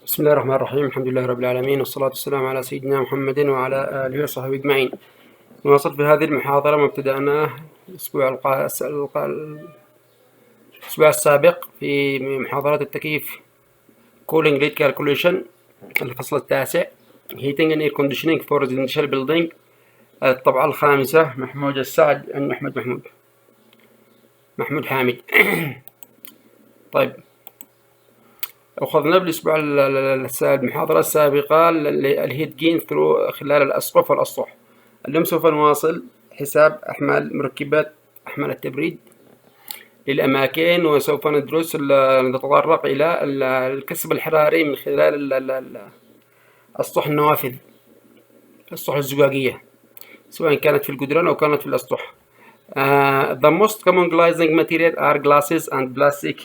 بسم الله الرحمن الرحيم. الحمد لله رب العالمين، والصلاة والسلام على سيدنا محمد وعلى آله وصحبه أجمعين. نواصل في هذه المحاضرة ما ابتدأناه الأسبوع السابق في محاضرات التكييف Cooling Rate Calculation، الفصل التاسع Heating and Air Conditioning for Residential Building، الطبعة الخامسة، محمود السعد عن محمود حامد. طيب، أخذنا بالأسبوع المحاضرة السابقة الهيت جين خلال الأسقف والأسطح. اليوم سوف نواصل حساب مركبات أحمال التبريد للأماكن، وسوف نتطرق إلى الكسب الحراري من خلال أسطح النوافذ، الأسطح الزجاجية، سواء كانت في الجدران أو كانت في الأسطح. The most common glazing material are glasses and plastic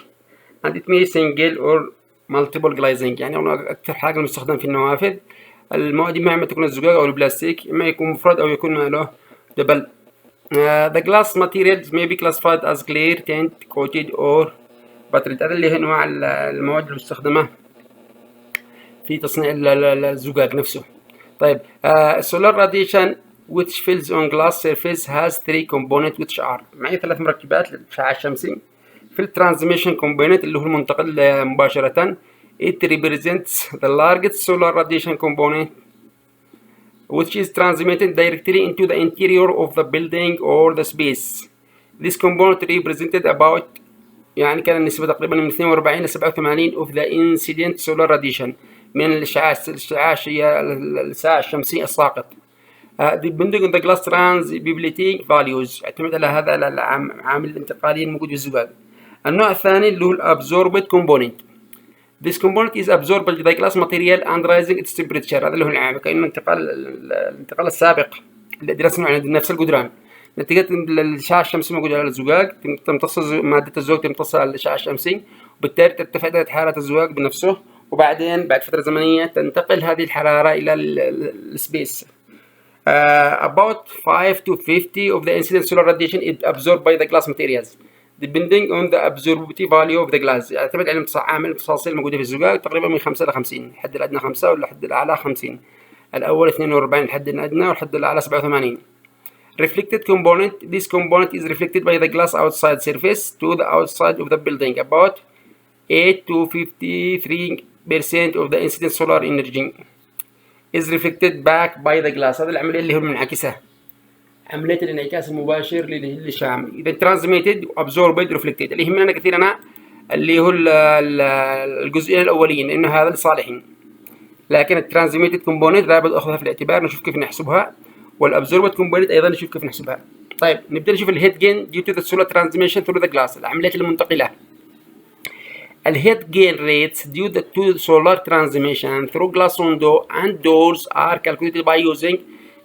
and it may single or multiple glazing. يعني أكثر حاجة مستخدم في النوافذ المواد إما تكون الزجاج أو البلاستيك، إما يكون مفرد أو يكون له دبل. The glass materials may be classified as clear, tint, coated or buttered. هذا اللي هي أنواع المواد المستخدمة في تصنيع الزجاج نفسه. طيب، solar radiation which fills on glass surface has three components which are. معي 3 مركبات للإشعاع الشمسي. في الترانسميشن كومبوننت اللي هو المنتقل مباشرة، it represents the largest solar radiation component which is transmitted directly into the interior of the building or the space. This component represented about يعني كان النسبة تقريبا من 42 ل 87 of the incident solar radiation من الإشعاع الشمسي الساقط. depending on the glass transmitting values، يعتمد على هذا العامل الانتقالي الموجود في الزجاج. النوع الثاني اللي هو absorbed component. This component is absorbed by the glass material and rising its temperature. هذا اللي هو العامل كأنه الانتقال السابق اللي درسناه عند نفس الجدران. نتيجة الإشعاع الشمسي موجود على الزجاج تمتص مادة الزجاج، تمتص الإشعاع الشمسي، وبالتالي ترتفع درجة حرارة الزجاج بنفسه، وبعدين بعد فترة زمنية تنتقل هذه الحرارة إلى السبيس. About 5 to 50 of the incident solar radiation is absorbed by the glass materials depending on the absorptivity value of the glass. يعتمد على عامل الامتصاصية الموجودة في الزجاج تقريبا من 5 إلى 50. الحد الأدنى 5 والحد الأعلى 50. الأول 42 الحد الأدنى، والحد الأعلى 87. Reflected component. This component is reflected by the glass outside surface to the outside of the building. About 8 to 53% of the incident solar energy is reflected back by the glass. هذا العملية اللي هو المنعكسة، عملية الانعكاس المباشر للشمس. إذا transmitted absorbed reflected. اللي يهمنا كثير أنا اللي هو الجزئين الأولين، لأنه هذا لصالحين. لكن الترانزميتد كومبوننت لابد أخذها في الاعتبار، نشوف كيف نحسبها، والابزوربد كومبوننت أيضا نشوف كيف نحسبها. طيب، نبدأ نشوف الهيت جين due to the solar transmission through the glass، العمليات المنتقلة. الهيت جين rates due to solar transmission through glass window and doors are calculated by using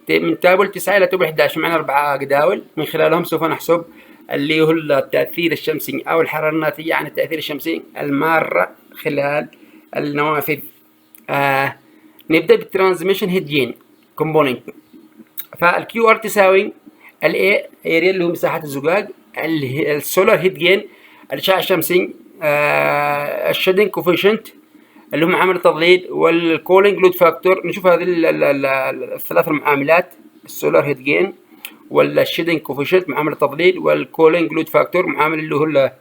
من تابل 9 إلى تابل 11، معنا 4 جداول من خلالهم سوف نحسب اللي هو التأثير الشمسي أو الحرارة الناتجة عن التأثير الشمسي المارة خلال النوافذ. نبدأ بالترانسميشن هيت جين كومبوننت. فالكيو ار تساوي الاي اريا اللي هو مساحة الزجاج، السولار هيت جين الإشعاع الشمسي، الشيدنج كوفيشنت اللي هم معامل التظليل، والكولينج لود فاكتور. نشوف هذه الثلاث المعاملات، السولار هيت جين والشيدنج كوفيشنت معامل التظليل، والكولينج لود فاكتور معامل اللي هو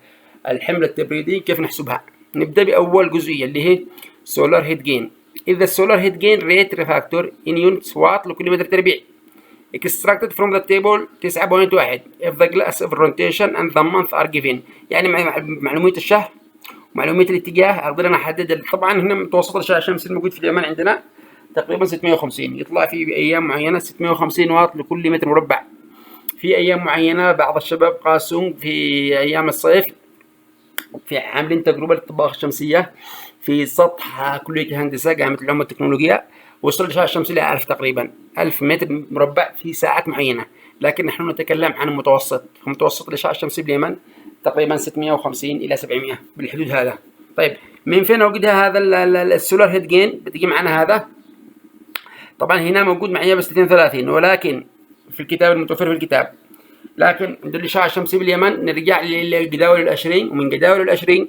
الحمل التبريدي، كيف نحسبها. نبدأ بأول جزئية اللي هي سولار هيت جين. إذا السولار هيت جين ريت فاكتور in units watt لكل متر تربيع extracted from the table 9.1 if the glass of rotation and the month are given. يعني معلومية الشهر ومعلومية الاتجاه أقدر أنا أحدد. طبعا هنا متوسط الإشعاع الشمسي الموجود في اليمن عندنا تقريبا 650، يطلع في أيام معينة 650 واط لكل متر مربع. في أيام معينة بعض الشباب قاسوا في أيام الصيف في عاملين تجربة للطباخة الشمسية في سطح كلية الهندسة جامعة العلوم والتكنولوجيا، وصل الإشعاع الشمسي إلى 1000 تقريبا 1000 متر مربع في ساعات معينة. لكن نحن نتكلم عن المتوسط، متوسط الإشعاع الشمسي باليمن تقريبا 650 إلى 700 بالحدود هذا. طيب، من فين أوجدها هذا السولار هيت جين؟ بتجي معنا هذا. طبعا هنا موجود معي بس 32، ولكن في الكتاب المتوفر في الكتاب. لكن عند الإشعاع الشمسي باليمن نرجع للجداول ال20، ومن جداول ال20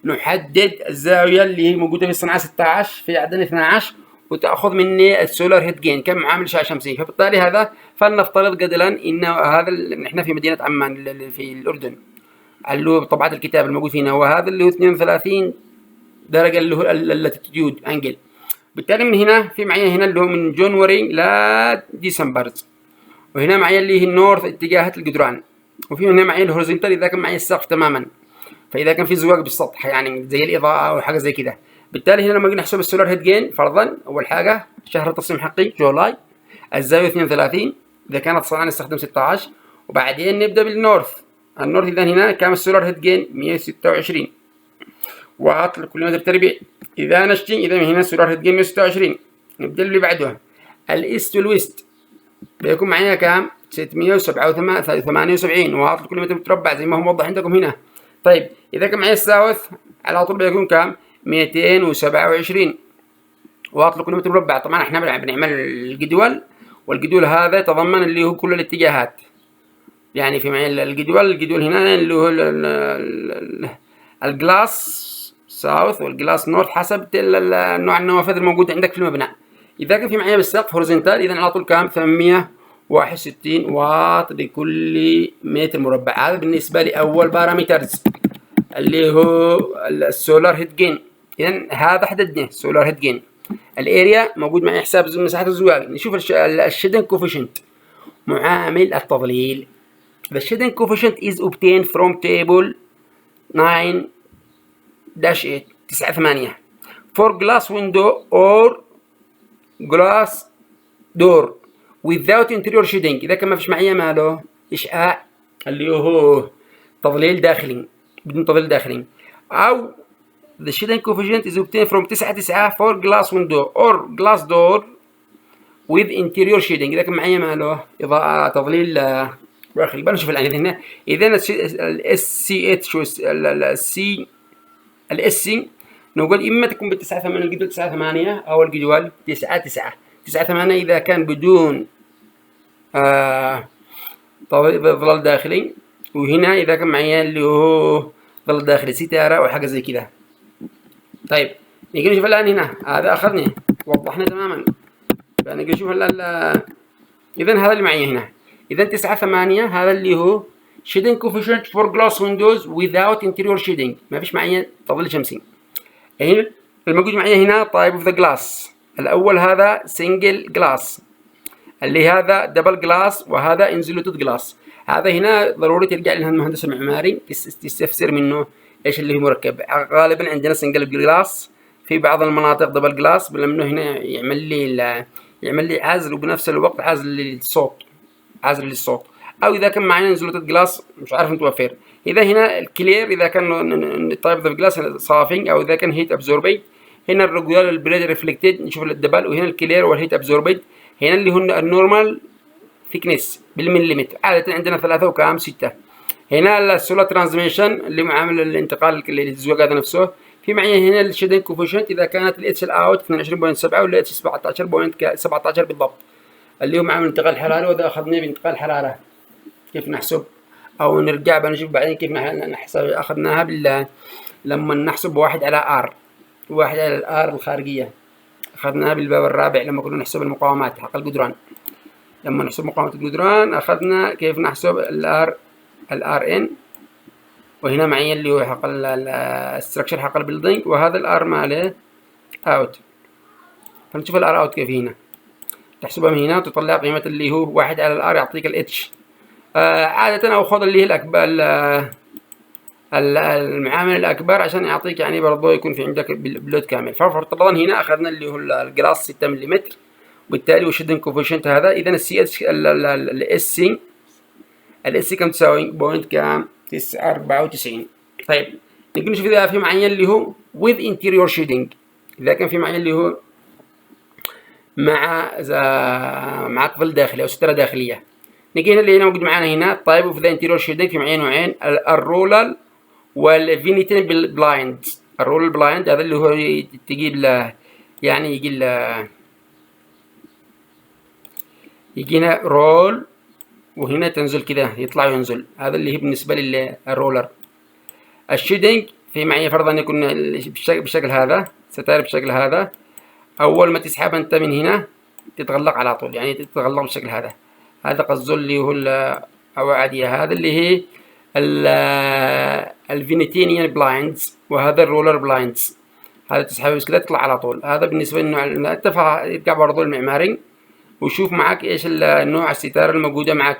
نحدد الزاوية اللي هي موجودة في الصناعة 16 في عدن 12 وتأخذ مني السولار هيت جين كم عامل إشعاع شمسي. فبالتالي هذا فلنفترض جدلا إن هذا نحن في مدينة عمان في الأردن اللي هو طبعة الكتاب الموجود فينا وهذا اللي هو 32 درجة اللي هو اللاتيتيود أنجل. بالتالي من هنا في معي هنا اللي هو من جونوري لا ديسمبر، وهنا معي اللي هي النورث اتجاهات الجدران، وفي هنا معي الهوريزونتال إذا كان معي السقف تماما، فإذا كان في زواج بالسطح يعني زي الإضاءة أو حاجة زي كده. بالتالي هنا لما نجي نحسب السولار هيد جين فرضا أول حاجة شهر التصميم حقي جولاي، الزاوية 32 إذا كانت صنعاء نستخدم 16، وبعدين نبدأ بالنورث. النورث إذا هنا كام السولار هيد جين 126 واط لكل متر تربيع. إذا نشتي إذا هنا السولار هيد جين 126. نبدأ اللي بعدها الإيست والويست بيكون معايا كام 678 واط لكل متر مربع زي ما هو موضح عندكم هنا. طيب إذا كان معايا الساوث على طول بيكون كام 227 واط لكل متر مربع. طبعا احنا بنعمل الجدول، والجدول هذا يتضمن اللي هو كل الاتجاهات، يعني في معي الجدول هنا اللي هو الجلاس ساوث والجلاس نورث حسب نوع النوافذ الموجود عندك في المبنى. إذا كان في معي بالسقف هوريزونتال إذا على طول كام 861 واط لكل متر مربع. هذا بالنسبة لأول بارامترز اللي هو السولار هيت جين. إذا هذا حددناه سولار هيت جين. الاريا موجود معي حساب مساحة الزجاج. نشوف الشيدنج كوفيشنت معامل التظليل. The shading coefficient is obtained from table 9-8 9-8 for glass window or glass door without interior shading. إذا كان ما فيش معي ماله إشعاع اللي هو تظليل داخلي بدون تظليل داخلي، أو the shading coefficient is obtained from 9-9 for glass window or glass door with interior shading. إذا كان معي ماله إضاءة تظليل داخلي. بنشوف الآن هنا إذا الاس سي اتش السي الاس سي نقول إما تكون بالتسعة 8 الجدول 9-8 أو الجدول 9-9. 9-8 إذا كان بدون ظلال داخلي، وهنا إذا كان معي اللي هو ظلال داخلي ستارة أو حاجة زي كده. طيب نيجي نشوف الآن هنا هذا أخذني وضحنا تماما. نيجي نشوف إذا هذا اللي معي هنا. إذا 9-8 هذا اللي هو shading coefficient for glass windows without interior shading، ما فيش معي تظليل شمسي. هنا الموجود معي هنا type of the glass. الأول هذا single glass اللي هذا double glass وهذا insulated glass. هذا هنا ضروري ترجع للمهندس المعماري تستفسر منه إيش اللي هو مركب. غالبا عندنا single glass، في بعض المناطق double glass، لأنه هنا يعمل لي عزل وبنفس الوقت عزل للصوت. او اذا كان معنا انزلوتد جلاس مش عارف متوفر. اذا هنا الكلير اذا كان طيب اوف جلاس صافي، او اذا كان هيت ابزوربيد. هنا الريجولار البريد ريفلكتد نشوف الدبل، وهنا الكلير والهيت ابزوربيد. هنا اللي هو النورمال ثيكنس بالمليمتر، عاده عندنا 3 وكام 6. هنا السولار ترانسميشن اللي معامل الانتقال للزواج هذا نفسه. في معي هنا الشيدنج كوفيشنت اذا كانت الاتش الاوت 22.7 ولا اتش 17 بالضبط، اللي هو معامل انتقال الحرارة. وإذا أخذناه بانتقال الحرارة كيف نحسب، أو نرجع بنشوف بعدين كيف نحسب. أخذناها لما نحسب 1 على R، 1 على الآر الخارجية. أخذناها بالباب الرابع لما كنا نحسب المقاومات حق الجدران. لما نحسب مقاومة الجدران أخذنا كيف نحسب الار ان، وهنا معي اللي هو حق الستركشر حق البيلدينج، وهذا الار ماله اوت. فنشوف الار اوت كيف هنا تحسبها من هنا وتطلع قيمة اللي هو 1 على الار يعطيك الاتش. عادة أو خذ اللي هي الأكبر المعامل الأكبر عشان يعطيك يعني برضه يكون في عندك بلود كامل. فافترضا هنا أخذنا اللي هو الجلاس 6 ملم، وبالتالي والشيدنج كوفيشنت هذا. إذا السي اتش الاس سي كم تساوي؟ بوينت كام 994. طيب نيجي نشوف إذا في معين اللي هو with interior shading. إذا كان في معين اللي هو مع طفل داخلي او ستره داخليه. نجي هنا اللي هنا موجود معانا هنا طيب اوف ذا انتيريور شيدنج في معين نوعين، الرولر والفينيتين بلايند. الرولر بلايند هذا اللي هو تجيب يعني يجي هنا رول وهنا تنزل كده يطلع وينزل. هذا اللي هي بالنسبه للرولر. الشيدنج في معي فرضا يكون بالشكل هذا، ستائر بالشكل هذا. أول ما تسحب أنت من هنا تتغلق على طول، يعني تتغلق بالشكل هذا. هذا قصده اللي هو الأوعية، هذا اللي هي الفينيتينيان بلايندز، وهذا الرولر بلايندز. هذا تسحب كذا تطلع على طول. هذا بالنسبة للنوع. انت يرجع برضو المعماري وشوف معك ايش النوع الستارة الموجودة معك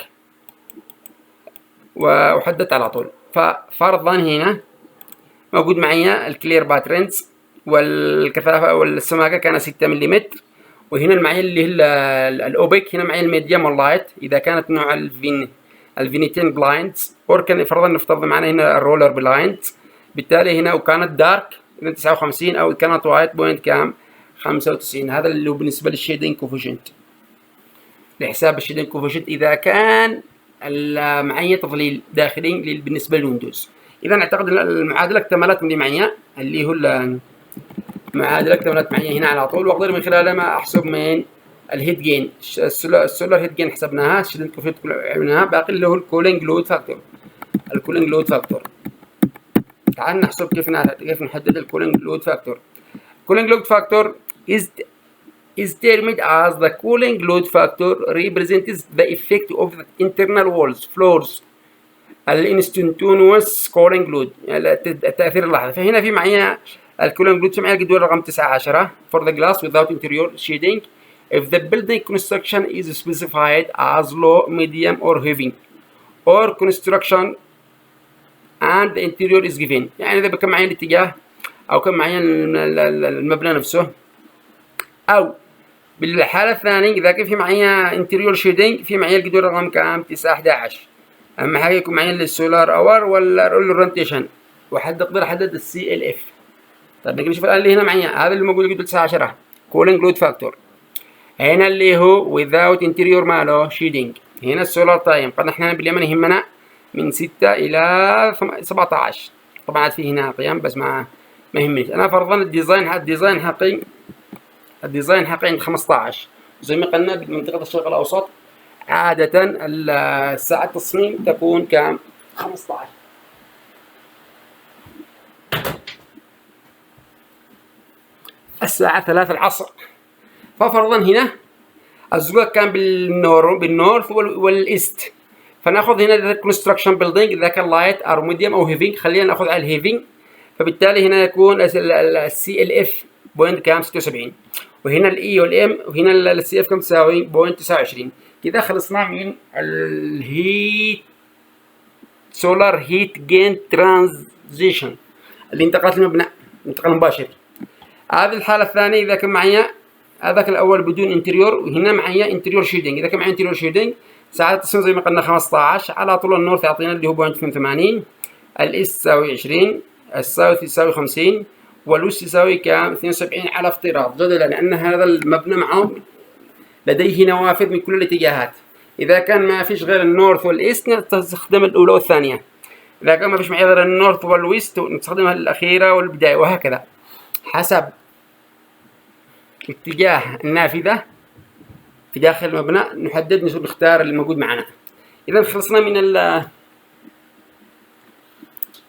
وحددت على طول. ففرضا هنا موجود معي الكلير باترنز، والكثافة والسماكة كان 6 ملم. وهنا معي اللي هي الأوبك، هنا معي الميديوم واللايت إذا كانت نوع الفينيتين بلايندز، كان فرضا نفترض معنا هنا الرولر بلايندز. بالتالي هنا وكانت دارك 59 أو كانت وايت بوينت كام 95. هذا اللي هو بالنسبة للشيدنج كوفيشنت، لحساب الشيدنج كوفيشنت إذا كان معي تظليل داخلي بالنسبة للويندوز. إذا أعتقد المعادلة اكتملت من معي، اللي هو المعادلة اكتملت معي هنا على طول، وأقدر من خلالها ما أحسب من الهيد جين. السولار هيد جين حسبناها، الشيدنج كوفيشنت عملناها، باقي اللي هو الكولينج لود فاكتور. الكولينج لود فاكتور تعال نحسب كيف نحدد الكولينج لود فاكتور. cooling load factor is termed as the cooling load factor represents the effect of the internal walls floors الانستنتونوس cooling load، التأثير اللحظي. فهنا في معي الكولينج لود، معي الجدول رقم 19 for the glass without interior shading if the building construction is specified as low, medium or heavy or construction and the interior is given. يعني إذا كان معي الاتجاه أو كان معي المبنى نفسه، أو بالحالة الثانية إذا كان في معي interior shading في معي الجدول رقم كام 9-11. أهم حاجة يكون معي السولار أور ولا الأورينتيشن، أقدر أحدد السي ال اف. طيب نجي نشوف الآن اللي هنا معي هذا اللي موجود الجدول 19 cooling load factor. هنا اللي هو without interior ماله shading. هنا السولار تايم قد احنا باليمن يهمنا من 6 إلى 17. طبعا في هنا قيم بس ما يهمنيش. أنا فرضا الديزاين حقي عند 15 زي ما قلنا بمنطقة الشرق الأوسط. عادة الساعة التصميم تكون كام 15. الساعة 3 العصر. ففرضا هنا الزجاج كان بالنورث والإيست، فناخذ هنا الكونستراكشن بيلدينج إذا كان لايت أو ميديوم أو هيفينج. خلينا ناخذ على الهيفينج، فبالتالي هنا يكون السي ال اف بوينت كام 76، وهنا الاي والام، وهنا السي اف كم تساوي بوينت 29. كذا خلصنا من الهيت سولار هيت جين ترانزيشن اللي انتقلت المبنى انتقال مباشر. هذه الحالة الثانية إذا كان معي هذاك الأول بدون انتريور، وهنا معي انتريور شيدنج. إذا كان معي انتريور شيدنج ساعة التصميم زي ما قلنا 15 على طول. النورث يعطينا اللي هو بوينت 82، الايست يساوي 20، الساوث يساوي 50، والوست يساوي كام 72 على افتراض جدلا لأن هذا المبنى معه لديه نوافذ من كل الاتجاهات. إذا كان ما فيش غير النورث والإيست نستخدم الأولى والثانية، إذا كان ما فيش معي غير النورث والويست نستخدمها الأخيرة والبداية، وهكذا حسب اتجاه النافذة في داخل المبنى نحدد نختار اللي موجود معنا. إذا خلصنا من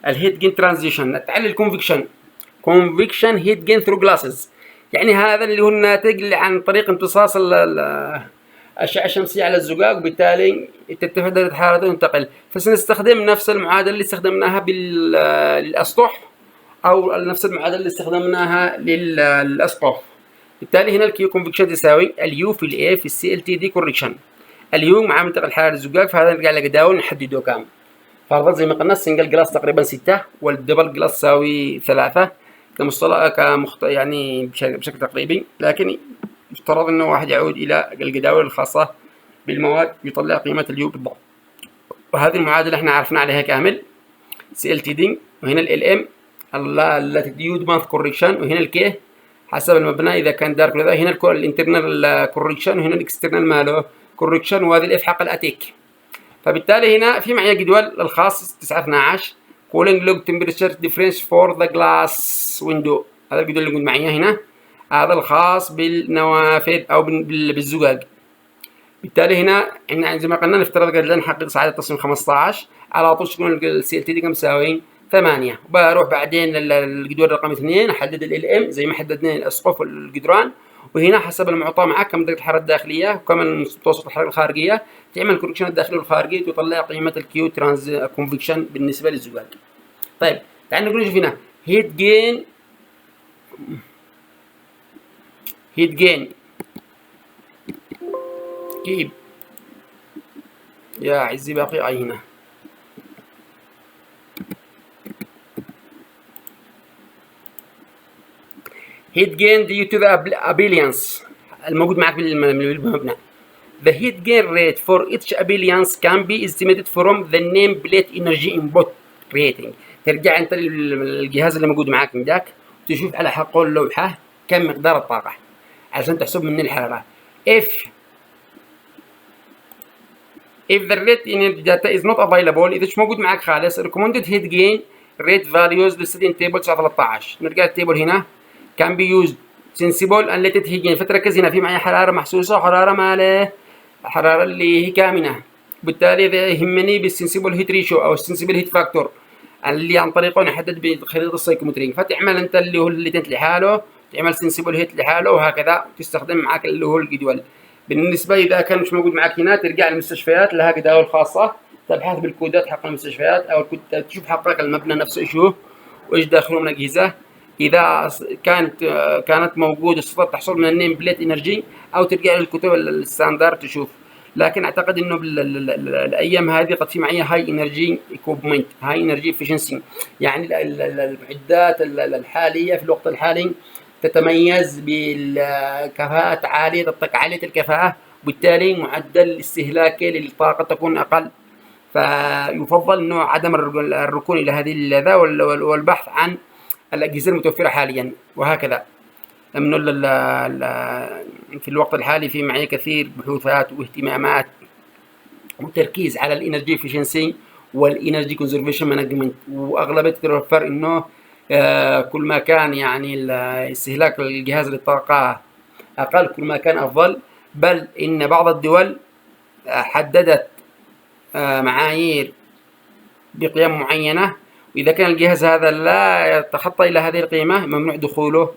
الهيت جين ترانزيشن. نتعلم الكونفكشن هيت جين ثرو جلاسز، يعني هذا اللي هو الناتج عن طريق امتصاص الأشعة الشمسية على الزجاج، وبالتالي ترتفع درجة حرارته وتنتقل. فسنستخدم نفس المعادلة اللي استخدمناها للأسطح، أو نفس المعادلة اللي استخدمناها للأسقف. بالتالي هنا الكيو كونفكشن تساوي اليو في الاي في السي ال تي دي كوركشن. اليو مع منطقة الحرارة للزجاج، فهذا نرجع لجداول نحدده كام. فرضا زي ما قلنا السنجل جلاس تقريبا 6 والدبل جلاس تساوي 3 كمصطلح يعني بشكل تقريبي، لكن يفترض انه واحد يعود الى الجداول الخاصة بالمواد يطلع قيمة اليو بالضبط. وهذه المعادلة احنا عرفنا عليها كامل سي ال تي دي، وهنا ال ام اللاتيتيود ماث كوركشن، وهنا الكي حسب المبنى اذا كان دارك ولا هنا الانترنال كوركشن، وهنا الاكسترنال ماله كوركشن، وهذه الاف حق الاتيك. فبالتالي هنا في معي جدول الخاص 9-12 cooling log temperature difference for the glass window. هذا الجدول اللي موجود معي هنا، هذا الخاص بالنوافذ او بالزجاج. بالتالي هنا زي ما قلنا نفترض قبل نحقق ساعة التصميم 15 على طول تكون السي ال تي دي كم تساوي 8. بروح بعدين للجدول رقم 2 احدد ال زي ما حددنا الاسقف والجدران، وهنا حسب المعطى معك كم درجة الحرارة الداخلية وكم متوسط الحرارة الخارجية، تعمل كونكشن الداخلي والخارجي وتطلع قيمة الكيو ترانز كونفكشن بالنسبة للزجاج. طيب تعال نقول نشوف هنا هيت جين كيب يا عزي باقي اي هنا heat gain due to the abeliance الموجود معك بالمبنى. The heat gain rate for each abeliance can be estimated from the nameplate energy input rating. ترجع انت للجهاز اللي موجود معك من ذاك تشوف على حقه اللوحة كم مقدار الطاقة عشان تحسب من الحرارة. If the rate energy data is not available إذا مش موجود معك خالص recommended heat gain rate values listed in table 13. نرجع التيبل هنا can be used sensible and let it heat gain. فتركز هنا في معي حرارة محسوسة وحرارة ماله حرارة اللي هي كامنة، بالتالي إذا يهمني بالسنسيبل هيت ريشيو أو السنسيبل هيت فاكتور اللي عن طريقه نحدد بخريطة السايكومتري، فتعمل أنت اللي هو الليتنت لحاله، تعمل سنسيبل هيت لحاله وهكذا، تستخدم معك اللي هو الجدول. بالنسبة إذا كان مش موجود معك هنا ترجع للمستشفيات لها جداول خاصة تبحث بالكودات حق المستشفيات أو تشوف حقك المبنى نفسه إيش هو وإيش داخله من أجهزة. إذا كانت موجودة تستطيع تحصل من النيم بليت إنرجي أو ترجع للكتب الستاندرد تشوف. لكن أعتقد إنه الأيام هذه قد في معي هاي إنرجي إكوبمنت هاي إنرجي إفشنسي، يعني المعدات الحالية في الوقت الحالي تتميز بالكفاءة عالية الكفاءة، وبالتالي معدل استهلاكه للطاقة تكون أقل. فيفضل إنه عدم الركون إلى هذه اللذة والبحث عن الأجهزة المتوفرة حاليا وهكذا. لأنه في الوقت الحالي في معي كثير بحوثات واهتمامات وتركيز على الانرجي افشنسي والانرجي كونزرفيشن مانجمنت، واغلبيه تتوفر انه كل ما كان يعني استهلاك الجهاز للطاقه اقل كل ما كان افضل، بل ان بعض الدول حددت معايير بقيم معينه، وإذا كان الجهاز هذا لا يتخطى إلى هذه القيمة ممنوع دخوله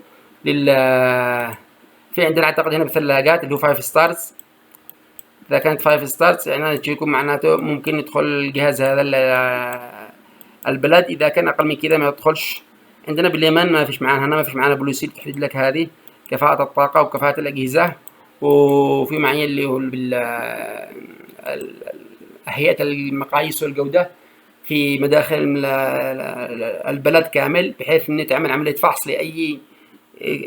في عندنا أعتقد هنا بالثلاجات اللي هو 5 ستارز. إذا كانت 5 ستارز يعني يكون معناته ممكن يدخل الجهاز هذا البلد، إذا كان أقل من كذا ما يدخلش. عندنا باليمن ما فيش معانا هنا، ما فيش معانا بلوسيل تحدد لك هذه كفاءة الطاقة وكفاءة الأجهزة، وفي معي اللي هو هيئة المقاييس والجودة في مداخل البلد كامل، بحيث ان تعمل عملية فحص لأي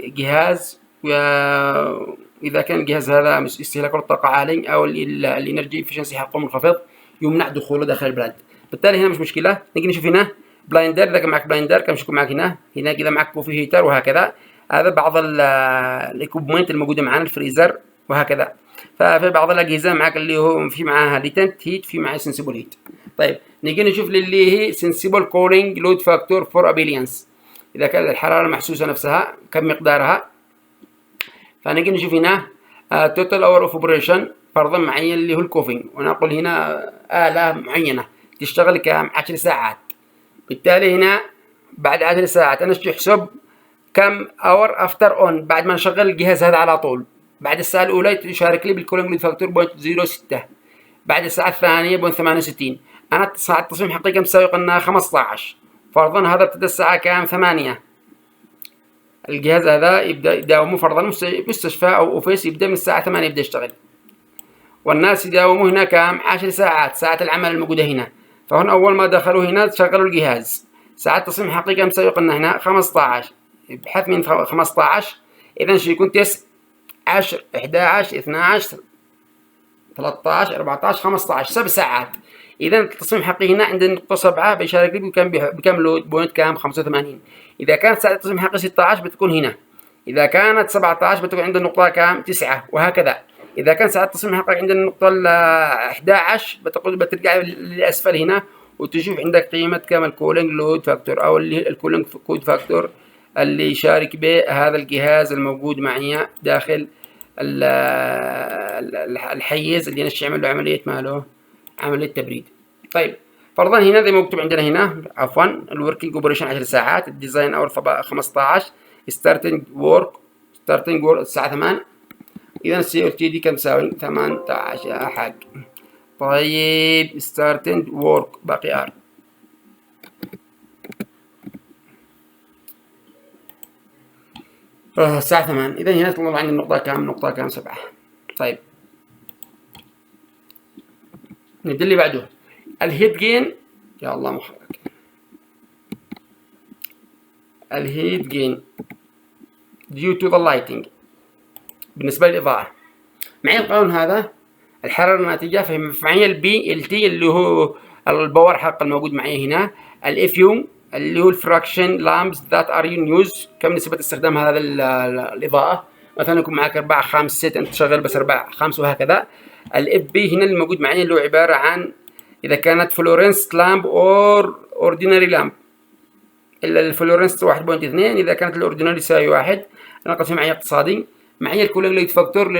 جهاز، وإذا كان الجهاز هذا استهلاك الطاقة عالي أو الانرجي افشنسي حقه منخفض يمنع دخوله داخل البلد. بالتالي هنا مش مشكلة. نيجي نشوف هنا بلايندر، إذا كان معك بلايندر كم يكون معك هنا كذا معك كوفي هيتر وهكذا. هذا بعض الاكوبمنت الموجودة معنا، الفريزر وهكذا. ففي بعض الأجهزة معك اللي هو في معاها ليتنت هيت، في معاها سنسيبل هيت. طيب نيجي نشوف اللي هي sensible cooling load factor for abeliance، إذا كانت الحرارة محسوسة نفسها كم مقدارها. فنيجي نشوف هنا total hour of operation فرضا معين اللي هو الكوفينج، ونقول هنا آلة معينة تشتغل كم 10 ساعات. بالتالي هنا بعد 10 ساعات أنا أحسب كم hour after on بعد ما نشغل الجهاز هذا على طول. بعد الساعة الأولى يشارك لي بالكولينج لود فاكتور 0.06، بعد الساعة الثانية 0.68. أنا ساعة التصميم حقيقة كم تساوي؟ قلنا 15. فرضا هذا ابتدى الساعة كام؟ 8. الجهاز هذا يبدأ يداومه فرضا مستشفى أو أوفيس يبدأ من الساعة 8 يبدأ يشتغل، والناس يداوموا هنا كام؟ 10 ساعات ساعة العمل الموجودة هنا. فهنا أول ما دخلوا هنا شغلوا الجهاز، ساعة التصميم حقيقة كم تساوي؟ قلنا هنا 15. بحث من 15 إذا شو يكون 9 10 11 12 13 14 15 7 ساعات. إذا التصميم حقيقي هنا عند النقطة 7 بيشارك لي بكم لود بوينت كام 85. إذا كانت ساعة التصميم حقيقي 16 بتكون هنا، إذا كانت 17 بتكون عند النقطة كام 9 وهكذا. إذا كان ساعة التصميم حقيقي عند النقطة 11 بترجع للأسفل هنا وتشوف عندك قيمة كام الكولينج لود فاكتور أو الكولينج كود فاكتور اللي يشارك به هذا الجهاز الموجود معي داخل الحيز اللي نشي يعمل له عملية ماله عملية تبريد. طيب فرضا هنا زي ما مكتوب عندنا هنا عفوا الوركينج اوبريشن 10 ساعات، الديزاين اور 15، ستارتنج وورك الساعة 8. إذا السي ال تي دي كم تساوي؟ 18 يا حاج. طيب ستارتنج وورك باقي ار. الساعة 8. إذا هنا تطلع عندي النقطة كام؟ نقطة كام؟ 7. طيب نبدأ اللي بعده الهيت جين. يا الله مخرج. الهيت جين due to the lighting بالنسبة للإضاءة. معي القانون هذا الحرارة الناتجة، فمعي البي ال تي اللي هو الباور حق الموجود معي هنا، الاف يو اللي هو الفراكشن لامبس ذات ار يو يوز، كم نسبة استخدام هذا الإضاءة. مثلا يكون معك 4 5 6 أنت شغال بس 4 5 وهكذا. الاف بي هنا الموجود معي اللي هو عبارة عن إذا كانت فلورنس لامب أور أوردينري لامب. الفلورنس 1.2، إذا كانت الأوردينري يساوي 1. أنا قسم معي اقتصادي. معي الكولينج فاكتور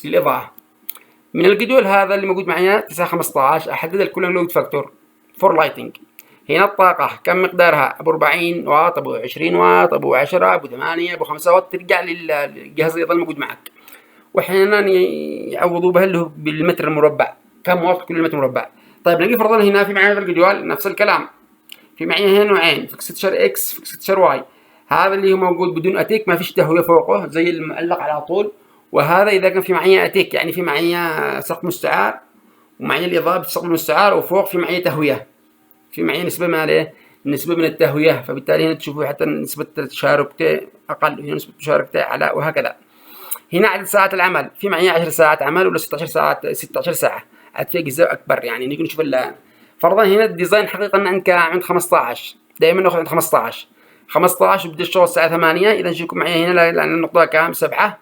للإضاءة. من الجدول هذا اللي موجود معي 9 15 أحدد الكولينج فاكتور فور لايتنج. هنا الطاقة كم مقدارها؟ أبو 40 واط، أبو 20 واط، أبو 10، أبو 8، أبو 5 واط، ترجع للجهاز الإضاءة الموجود معك. وأحيانا يعوضوا بها اللي هو بالمتر المربع، كم واط كل متر مربع. طيب نجي فرضا هنا في معي الجدول نفس الكلام، في معي هنا نوعين، فيكستشر اكس فيكستشر واي. هذا اللي هو موجود بدون اتيك، ما فيش تهويه فوقه زي المعلق على طول. وهذا اذا كان في معي اتيك يعني في معي سقف مستعار، ومعي الاضاءه بالسقف المستعار، وفوق في معي تهويه، في معي نسبه ماليه، نسبه من التهويه. فبالتالي هنا تشوفوا حتى نسبه تشاركته اقل، هنا نسبه تشاركته اعلى، وهكذا. هنا عدد ساعات العمل، في معي 10 ساعات عمل ولا 16 ساعه 16 ساعه، عاد في اجزاء اكبر. يعني نيجي نشوف فرضا هنا الديزاين حقيقة عند 15، دائما ناخذ عند 15 بدي الشغل الساعة 8. إذا نشوفكم معي هنا لأن النقطة كام؟ 7.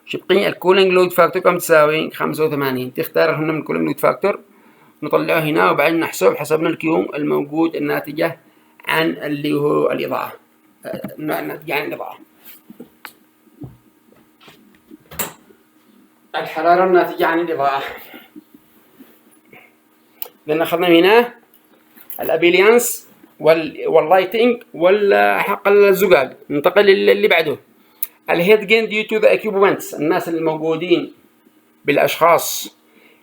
شبقي الكولينج لود فاكتور كم تساوي؟ 85. تختار هنا من الكولينج لود فاكتور نطلعه هنا، وبعدين نحسب حسبنا الكيو الموجود الناتجة عن اللي هو الإضاءة، الناتجة عن الإضاءة، الحرارة الناتجة عن الإضاءة. لأن أخذنا هنا الأبيليانس واللايتنج والحق الزجاج. ننتقل للي بعده الهيت جين ديو تو ذا اكيوبمنتس، الناس الموجودين بالأشخاص.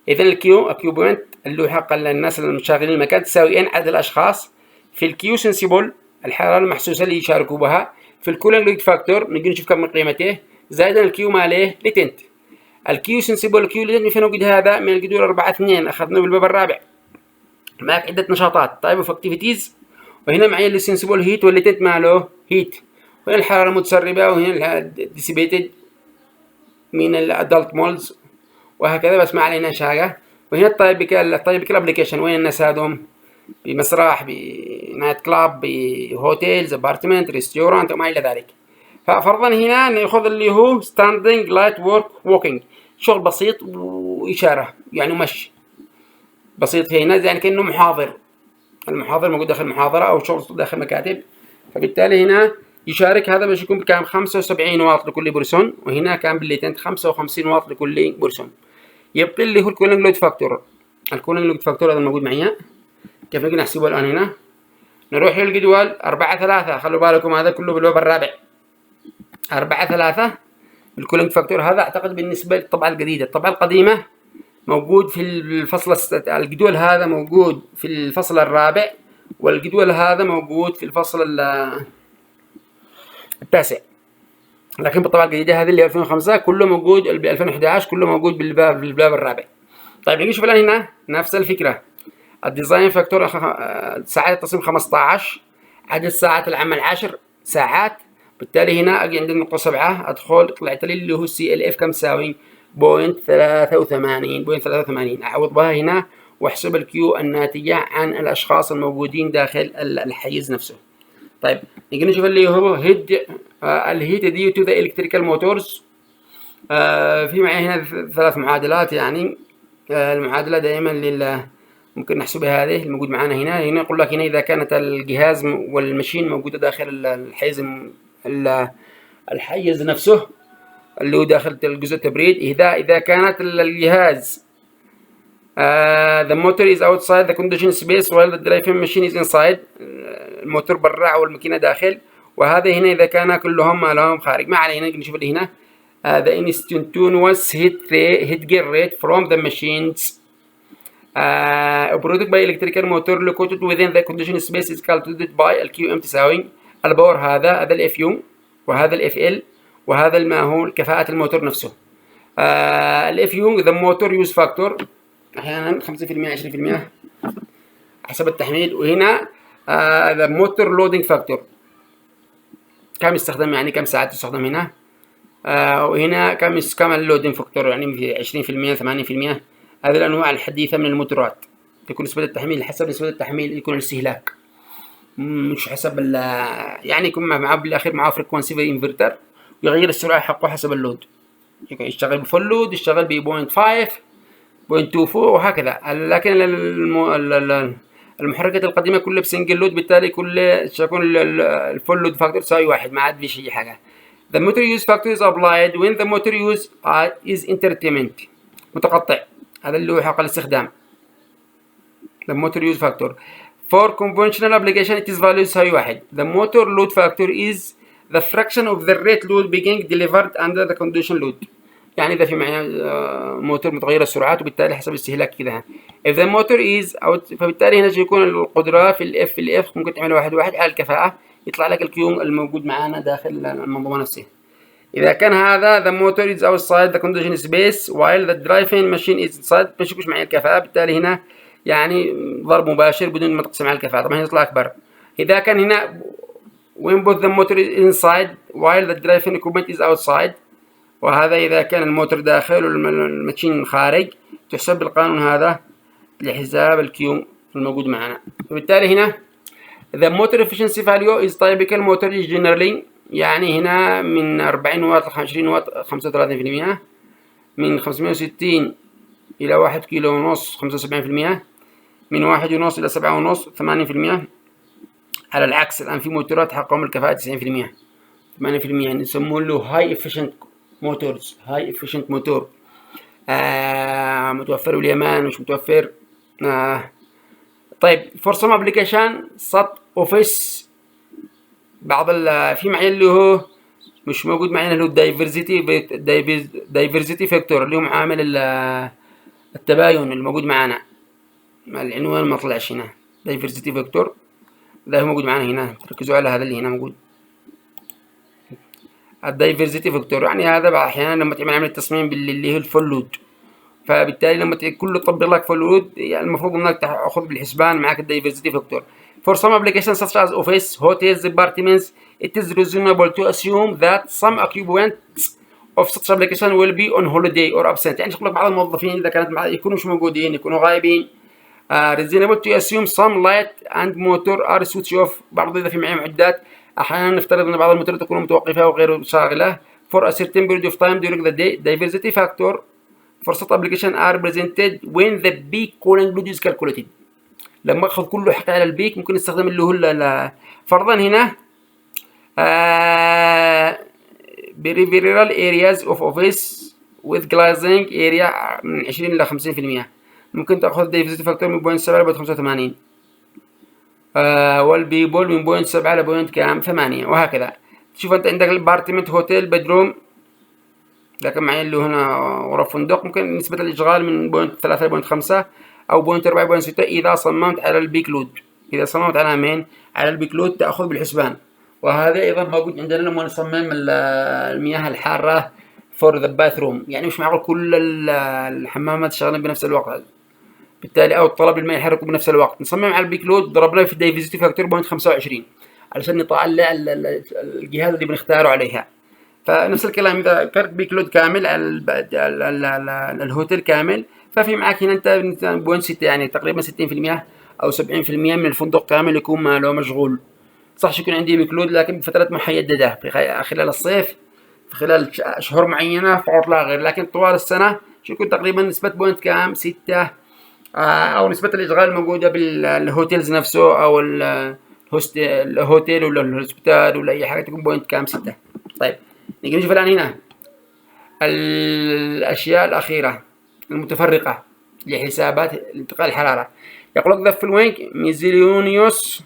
إذا الكيو اكيوبمنت اللي هو حق الناس المشغلين المكان تساوي ان عدد الأشخاص في الكيو سنسيبل الحرارة المحسوسة اللي يشاركوا بها، في الكولينج لود فاكتور نجي نشوف كم قيمته، زائدا الكيو ماليه لتنت. الكيو سنسيبل الكيو لتنت فين وجد هذا؟ من الجدول 4 2 أخذناه بالباب الرابع. معك عدة نشاطات تايب اوف اكتيفيتيز، وهنا معي السنسبل هيت والليتنت ماله هيت، وهنا الحرارة المتسربة، وهنا الديسيبيتد من الادلت مولز، وهكذا. بس ما علينا شاقة. وهنا الطيبكال ابليكيشن، وين الناس هذم؟ بمسرح، بنايت كلاب، بهوتيلز، ابارتمنت، ريستورانت، وما الى ذلك. ففرضا هنا ناخذ اللي هو ستاندينج لايت وورك ووكينج، شغل بسيط وإشارة يعني مشي بسيط هنا، يعني كأنه محاضر، المحاضر موجود داخل محاضرة أو شغل داخل مكاتب. فبالتالي هنا يشارك هذا باش يكون بكام؟ 75 واط لكل بورسون، وهنا كان بالليتنت 55 واط لكل بورسون. يبقى اللي هو الكولينج لود فاكتور. الكولينج لود فاكتور هذا موجود معي، كيف نقدر نحسبه الآن؟ هنا نروح للجدول 4 3. خلوا بالكم هذا كله بالباب الرابع. 4 3 الكولينج فاكتور هذا أعتقد بالنسبة للطبعة الجديدة. الطبعة القديمة موجود في الفصل الجدول هذا موجود في الفصل الرابع، والجدول هذا موجود في الفصل التاسع. لكن بالطبعة الجديدة هذه اللي 2005 كله موجود، ب 2011 كله موجود بالباب الرابع. طيب نيجي نشوف الآن هنا نفس الفكرة. الديزاين فاكتور ساعات التصميم 15، عدد ساعات العمل 10 ساعات. بالتالي هنا أجي عند النقطة 7 أدخل طلعت لي اللي هو سي ال اف كم تساوي؟ 0.83. أعوض بها هنا واحسب الكيو الناتجة عن الأشخاص الموجودين داخل الحيز نفسه. طيب نيجي نشوف اللي هو هيد الهيت ديو تو ذا الكتريكال موتورز. في معي هنا 3 معادلات، يعني المعادلة دائما ممكن نحسبها. هذه الموجود معنا هنا يقول لك هنا إذا كانت الجهاز والماشين موجودة داخل الحيز نفسه اللي هو داخل الجزء التبريد، إذا كانت الجهاز The motor is outside the conditioned space while the driving machine is inside. الموتور برا والماكينة داخل، وهذا هنا إذا كان كلهم لهم خارج. ما علينا نشوف اللي هنا. The instantaneous heat gain rate from the machines produced by electrical motor located within the conditioned space is calculated by الQM تساوي الباور هذا ال FU وهذا ال FL وهذا ما هو كفاءة الموتور نفسه. ال FU the motor use factor أحيانا 5% 20% حسب التحميل، وهنا the motor loading factor كم يستخدم، يعني كم ساعات يستخدم هنا، وهنا كم اللودing فاكتور يعني في 20% 80%. هذه الأنواع الحديثة من الموتورات تكون نسبة التحميل حسب نسبة التحميل، يكون الاستهلاك مش حسب يعني يكون معه بالأخير معه فريكونسي انفرتر ويغير السرعة حقه حسب اللود، يشتغل بفول لود، يشتغل ب 0.5 0.24 وهكذا. لكن المحركات القديمة كلها بسنجل لود، بالتالي كل تكون الفول لود فاكتور تساوي 1، ما عاد في شيء حاجة. The motor use factor is applied when the motor use is intermittent متقطع، هذا اللي هو حق الاستخدام. The motor use factor for conventional application it is value تساوي 1. The motor load factor is the fraction of the rate load being delivered under the condition load. يعني إذا في معي موتور متغير السرعات وبالتالي حسب الاستهلاك كذا. If the motor is out فبالتالي هنا يكون القدرة في الإف ممكن تعمل 1 على الكفاءة، يطلع لك الكيوم الموجود معانا داخل المنظومة نفسها. إذا كان هذا the motor is outside the condition space while the driving machine is inside مش معي الكفاءة، بالتالي هنا يعني ضرب مباشر بدون ما تقسم على الكفاءة، طبعا يطلع أكبر. إذا كان هنا when both the motor is inside while the driving equipment is outside، وهذا إذا كان الموتور داخل والماشين خارج، تحسب بالقانون هذا لحساب الكيوم الموجود معنا. وبالتالي هنا the motor efficiency value is typical motor is generally يعني هنا من 40 واط ل 20 واط 35%، من 560 إلى 1 كيلو ونص 75%، من 1.5 إلى 7.5 80%. على العكس الآن في موتورات حقهم الكفاءة 90% 80%، يعني يسمون له high efficient motors high efficient موتور. متوفر باليابان مش متوفر. طيب for some application sat office بعض في معي اللي هو مش موجود معنا اللي هو diversity factor اللي هو عامل التباين الموجود معنا، العنوان ما طلعش هنا. diversity factor ده هو موجود معنا هنا، ركزوا على هذا اللي هنا موجود. الدايفرسيتي فاكتور يعني هذا بعض احيانا لما تعمل عمليه تصميم باللي هي الفول لود، فبالتالي لما كله تطبق لك فول لود يعني المفروض انك تاخذ بالحسبان معك الدايفرسيتي فاكتور. For some applications such as office, hotels, departments, it is reasonable to assume that some occupants of such application will be on holiday or absent. يعني شغلك بعض الموظفين اذا كانت يكونوا مش موجودين، يكونوا غايبين. reasonable to assume some light and motor are switch off. بعض إذا في معي معدات أحيانا نفترض أن بعض الموتورات تكون متوقفة وغير شاغلة for a certain period of time during the day. Diversity factor for such application are presented when the peak cooling load is calculated. لما أخذ كله حتى على البيك ممكن نستخدم اللي هو فرضا هنا peripheral areas of office with glazing area من 20 إلى 50%. ممكن تأخذ diversity factor من 0.7 إلى 85، والبيبول من 0.7 إلى 8 وهكذا. تشوف أنت عندك البارتمنت هوتيل بدروم لكن معي اللي هنا غرف فندق، ممكن نسبة الإشغال من 0.3 إلى 0.5 أو 0.4 0.6 إذا صممت على البيك لود. إذا صممت على مين على البيك لود تأخذ بالحسبان. وهذا أيضا موجود عندنا لما نصمم المياه الحارة for the bathroom، يعني مش معقول كل الحمامات شغالين بنفس الوقت، بالتالي أو الطلب الماء يحركوا بنفس الوقت. نصمم على البيك لود ضربنا في الدايفرسيتي فاكتور 0.25 علشان نطلع الجهاز اللي بنختاره عليها. فنفس الكلام إذا كانت بيك لود كامل على الهوتيل كامل، ففي معك هنا أنت 0.6 يعني تقريبا 60% أو 70% من الفندق كامل يكون ماله مشغول. صح يكون عندي بيك لود لكن بفترات محددة في خلال الصيف، في خلال أشهر معينة فقط لا غير، لكن طوال السنة يكون تقريبا نسبة بوينت كام 6 أو نسبة الإشغال الموجودة بالهوتيلز نفسه أو الهوتيل ولا الهوسبيتال ولا أي حاجة تكون بوينت كام 6. طيب نيجي نشوف الآن هنا الأشياء الأخيرة المتفرقة لحسابات انتقال الحرارة. يقول لك the following miscellaneous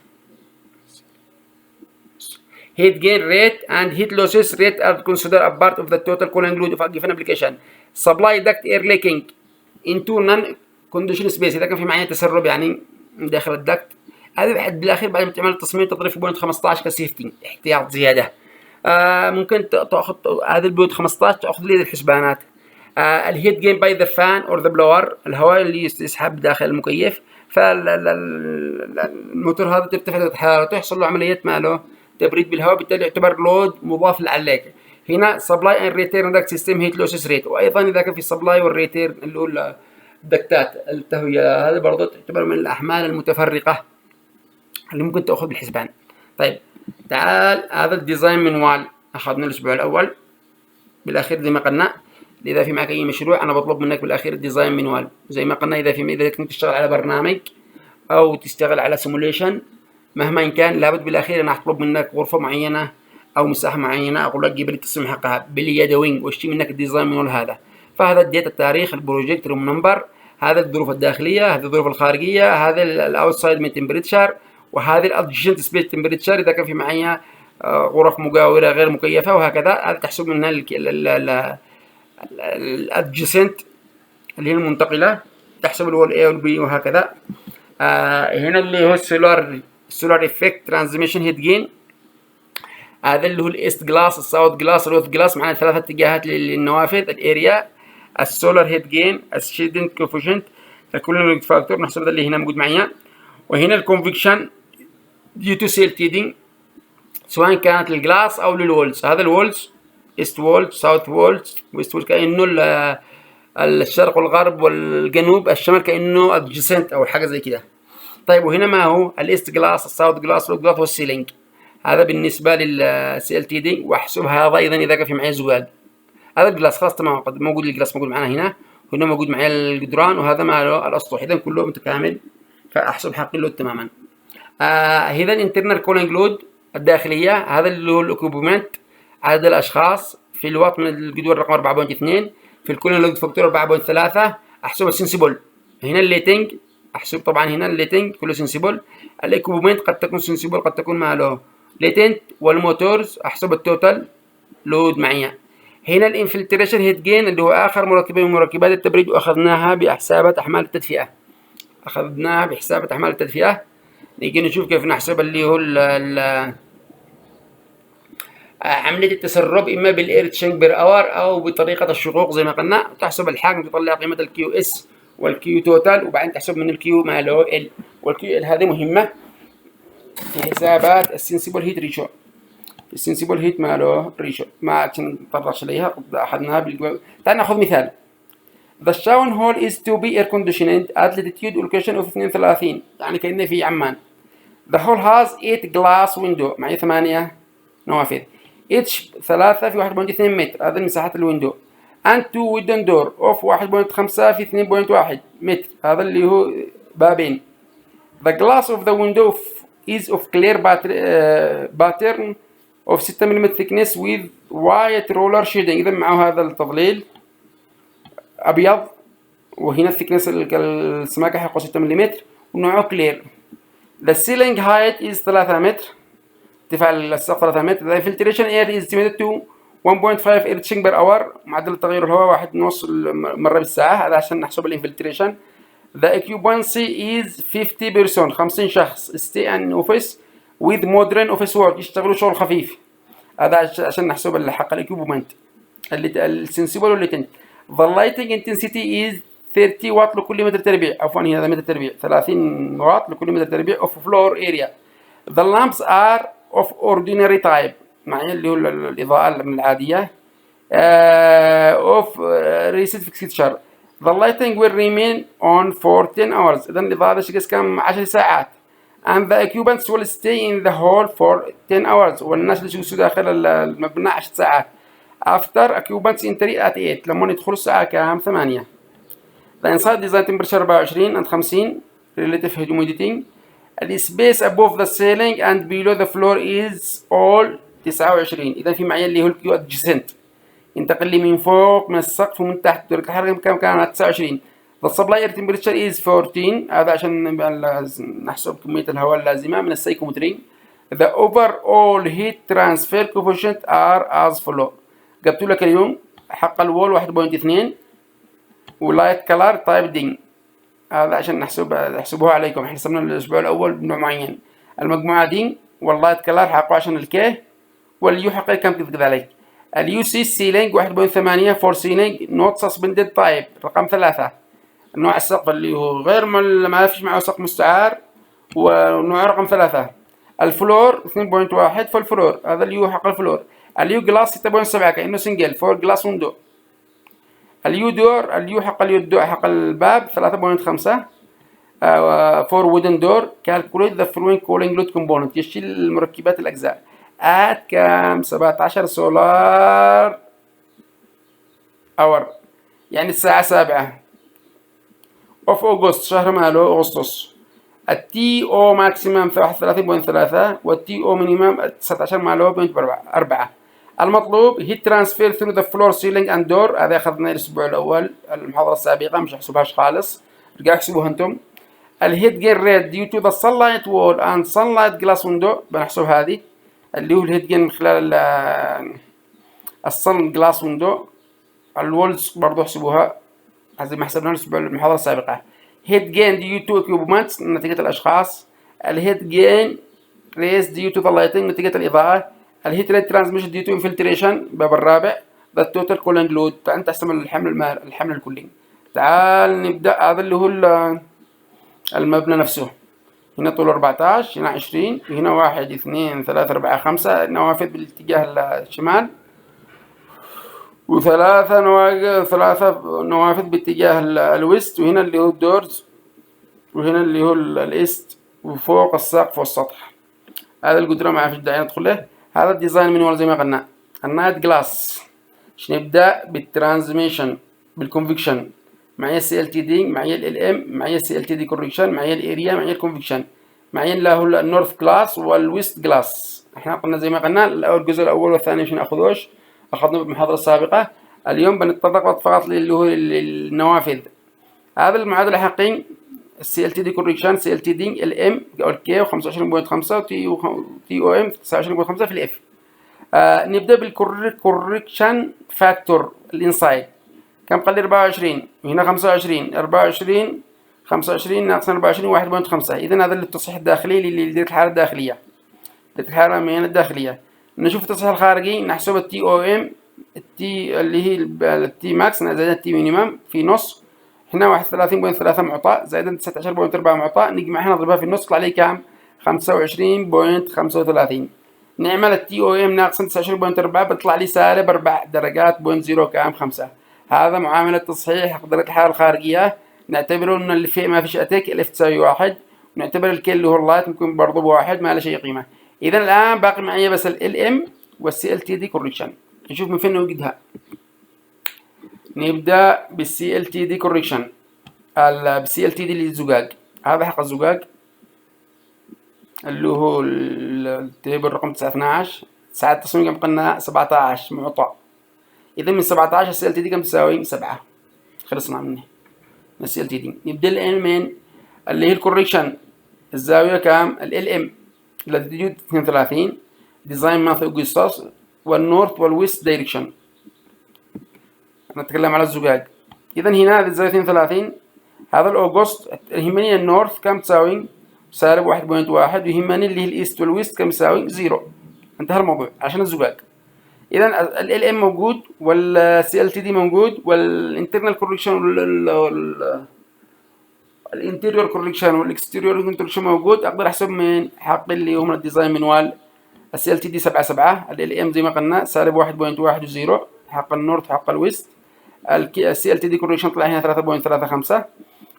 heat gain rate and heat losses rate are considered a part of the total cooling load of a given application. Supply duct air leaking into non-condition space. إذا كان في معايا تسرب يعني داخل الدكت، هذا بالأخير بعد ما تعمل التصميم تضيف بوينت 15 كسيفتي احتياط زيادة. ممكن تأخذ هذا البوينت 15 تأخذ لي الحسبانات. الهيت جين باي ذا فان اور ذا بلور، الهواء اللي يسحب داخل المكيف، فالموتور هذا ترتفع حرارته يحصل له عملية ماله تبريد بالهواء، بالتالي يعتبر لود مضاف للعلاقة. هنا سبلاي اند ريتيرن داكت سيستم هيت لوسز ريت، وايضا اذا كان في سبلاي والريتيرن اللي هو الدكتات التهوية، هذا برضه تعتبر من الاحمال المتفرقة اللي ممكن تاخذ بالحسبان. طيب تعال هذا الديزاين منوال اخذنا الاسبوع الاول. بالاخير زي ما قلنا اذا في معك اي مشروع انا بطلب منك بالاخير الديزاين منوال. زي ما قلنا اذا كنت تشتغل على برنامج او تشتغل على سيموليشن مهما كان لابد بالاخير انا اطلب منك غرفه معينه او مساحه معينه، اقول لك جيب لي التصميم حقها باليدوين واشتري منك الديزاين منوال هذا. فهذا اديت التاريخ، البروجكت، روم نمبر، هذا الظروف الداخليه، هذه الظروف الخارجيه، هذا الاوتسايد من تمبريتشر، وهذه الادجنت سبيس تمبريتشر اذا كان في معايا غرف مجاوره غير مكيفه، وهكذا. هذا تحسب منها الادجسنت اللي هي المنتقله، تحسب اللي هو الاي والبي وهكذا. هنا اللي هو السولار افكت ترانزميشن هيت جين، هذا اللي هو الايست جلاس، الساوث جلاس، الويست جلاس، معنا ثلاثة اتجاهات للنوافذ. الاريا، السولار هيت جين، الشيدنت كوفيشنت، الكولينج فاكتور نحسب هذا اللي هنا موجود معايا. وهنا الكونفكشن ديو تو سيل تيدنج سواء كانت للجلاس او للولز. هذا الولز ايست وولز، ساوث وولز، ويست وولز، كانه الشرق والغرب والجنوب، الشمال كانه ادجسنت او حاجه زي كده. طيب وهنا ما هو الايست جلاس، الساوث جلاس، الويست جلاس، والسيلينج. هذا بالنسبه للسي ال تي دي. واحسب هذا ايضا اذا كان في معي زجاج. هذا الجلاس خلاص تمام، قد موجود الجلاس موجود معنا هنا، هنا موجود معي الجدران، وهذا ماله الاسطح، اذا كله متكامل فاحسب حق اللود تماما. هذا الانترنال كولينج لود الداخليه، هذا اللي هو الاكوبمنت، عدد الاشخاص في الواط من الجدول رقم 4.2، في الكولينج لود فاكتور 4.3. احسب السنسيبل. هنا الليتنج احسب طبعا هنا الليتنج كله سنسيبل. الاكوبمنت قد تكون سنسيبل قد تكون ماله ليتنت. والموتورز احسب التوتال لود معي. هنا الانفلتريشن هيت جين اللي هو اخر مركبه من مركبات التبريد، واخذناها بحسابات احمال التدفئه. نيجي نشوف كيف نحسب اللي هو عمليه التسرب، اما بالاير تشينج بير اور او بطريقه الشقوق زي ما قلنا. تحسب الحجم، تطلع قيمه الكيو اس والكيو توتال، وبعدين تحسب من الكيو ماله ال. والكيو ال هذه مهمه في حسابات السنسيبل هيت ريشيو. السنسيبل هيت ماله ريشيو ما نتطرقش ليها، اخذناها تعال ناخذ مثال. The shower hall is to be air conditioned at latitude location of 32، يعني كأنه في عمان. The hall has 8 glass window، معي 8 نوافذ، each 3 في 1.2 متر، هذا مساحة الويندو. and 2 wooden door of 1.5 في 2.1 متر، هذا اللي هو بابين. The glass of the window is of clear pattern of 6 ملم thickness with white roller shading، إذا معه هذا التظليل أبيض، وهنا الثيكنس السماكة حقه 6 ملم، ونوعه كلير. The ceiling height is 3 متر، ارتفاع السقف 3 متر. The filtration air is estimated to 1.5 air change per hour، معدل التغير الهواء 1.5 مرة بالساعة، هذا عشان نحسب الانفلتريشن. The occupancy is 50 person، 50 شخص. Stay in office with modern office work، يشتغلوا شغل خفيف، هذا عشان نحسب الحق الاكيوبمنت السنسيبل والليتنت. The lighting intensity is 30 واط لكل متر تربيع، عفوا هذا متر تربيع، 30 واط لكل متر تربيع of floor area. The lamps are of ordinary type، معناه اللي هو الإضاءة من العادية. of recent fixture. The lighting will remain on for 10 hours، إذا الإضاءة هذا شكل كم 10 ساعات. And the occupants will stay in the hall for 10 hours، والناس اللي يجلسوا داخل المبنى 10 ساعات. After occupants entry at 8، لما يدخلوا الساعة كام 8. The inside design temperature 24 and 50 relative humidity. The space above the ceiling and below the floor is all 29، إذا في معي اللي هو الكيو adjacent، ينتقل لي من فوق من السقف ومن تحت درجة الحرارة كم كانت 29. The supply air temperature is 14. هذا عشان نحسب كمية الهواء اللازمة من السايكومتري. The overall heat transfer coefficient are as follow. جبت لك اليوم حق الوول 1.2 ولايت كلر تايب دين. هذا عشان نحسبوها عليكم. احنا حسبنا الاسبوع الاول بنوع معين. المجموعة دي واللايت كلر حقه عشان الكيه واليو حقه كم كذلك. اليو سي سيلينج 1.8 فور سيلينج نوت سسبندد تايب رقم 3. نوع السقف اللي هو غير ما فيش معه سقف مستعار ونوع رقم 3. الفلور 2.1 في الفلور. هذا اليو حق الفلور. اليو جلاس 6.7 كأنه سنجل فور جلاس ويندو. اليو دور اليو حق حق الباب 3.5 فور وودن دور. كالكوليت ذا فلوين كولينج لود كومبوننت يشيل المركبات الأجزاء. كام 17 سولار اور يعني الساعة 7 اوف اوغست شهر ماله اغسطس. التي او ماكسيمم 31.3 والتي او مينيمم 19 ماله 4. المطلوب هيت ترانسفير ثرو ذا فلور سيلينج اند دور. هذا اخذناه الاسبوع الاول المحاضرة السابقة مش هحسبهاش خالص رجعوا احسبوها انتم. الهيت جين ريت ديو تو ذا sunlight وول اند sunlight جلاس ويندو بنحسب هذه اللي هو الهيت جين من خلال الصن جلاس ويندو. الولز برضو احسبوها زي ما حسبناها الاسبوع المحاضرة السابقة. هيت جين ديو تو اكيوبمنتس نتيجة الاشخاص. الهيت جين ريس ديو تو ذا لايتنج نتيجة الاضاءة. الهيت ريت ترانسميشن ديو تو انفلتريشن باب الرابع. ذا توتال كولينج لود فانت تحسب الحمل الكلي. تعال نبدأ. هذا اللي هو المبنى نفسه. هنا طول 14 هنا 20 هنا 1 2 3 4 5 نوافذ بالاتجاه الشمال ثلاثة نوافذ باتجاه الويست وهنا اللي هو الدورز وهنا اللي هو الايست وفوق السقف والسطح. هذا القدرة ما فيش داعي ندخل له. هذا الديزاين من ورا زي ما قلنا. النايت جلاس عشان نبدأ بالترانزميشن بالكونفكشن. معي السي ال تي دي معي ال ام معي السي ال تي دي كوركشن معي الاريا معي الكونفكشن معي اللي هو النورث جلاس والويست جلاس. احنا قلنا زي ما قلنا الجزء الاول والثاني مش ناخذوش اخذنا بالمحاضرة السابقة. اليوم بنتطرق فقط اللي هو النوافذ. هذا المعادلة حقين السي ال تي دي كوركشن سي ال تي دي ال ام او الكي 25.5 وتي او ام 29.5 في الاف. نبدأ بالكوركشن فاكتور الانسايد. كم قال لي 24 وهنا 25 25 ناقص 24 1.5. إذا هذا التصحيح الداخلي لدرجة الحرارة الداخلية درجة الحرارة من الداخلية. نشوف التصحيح الخارجي نحسب التي او ام التي اللي هي التي ماكس زائد التي مينيمم في نص. هنا 31.3 معطى زائد 19.4 معطى. نجمع هنا نضربها في النص يطلع لي كام 25.35. نعمل التي او ام ناقص 19.4 بيطلع لي سالب 4 درجات 0 كام 5. هذا معاملة تصحيح درجة الحرارة الخارجية. نعتبره ان اللي فيه ما فيش اتيك الاف تساوي 1 ونعتبر الكي اللي هو اللايت ممكن برضه ب1 ما له شيء قيمة. اذا الان باقي معي بس ال ام والسي ال تي دي كوركشن. نشوف من فين نوجدها. نبدأ بالسي ال تي دي كوركشن. بالسي ال تي دي للزجاج. هذا حق الزجاج اللي هو التيبل رقم 12 ساعة التصميم كم قلنا 17 معطى. إذا من 17 السي ال تي دي كم تساوي 7. خلصنا منه السي ال تي دي. نبدأ الآن من اللي هي الكوركشن. الزاوية كام ال ام لاتيتيود 32 ديزاين ماث اوغسطس والنورث والويست دايركشن. نتكلم على الزجاج. إذا هنا هذه الزاوية 32 هذا الأوغست يهمني النورث كم تساوي سالب 1.1 ويهمني اللي هي الإيست والويست كم يساوي 0. انتهى الموضوع عشان الزجاج. إذا ال ام موجود والسي ال تي دي موجود والانترنال كوركشن الانتيريور كوركشن والاكستيريور كوركشن موجود. أقدر أحسب من حق اللي هم الديزاين منوال. السي ال تي دي 7 ال ام زي ما قلنا سالب 1.1 و0 حق النورث حق الويست. السي ال تي دي كوركشن طلع هنا 3.35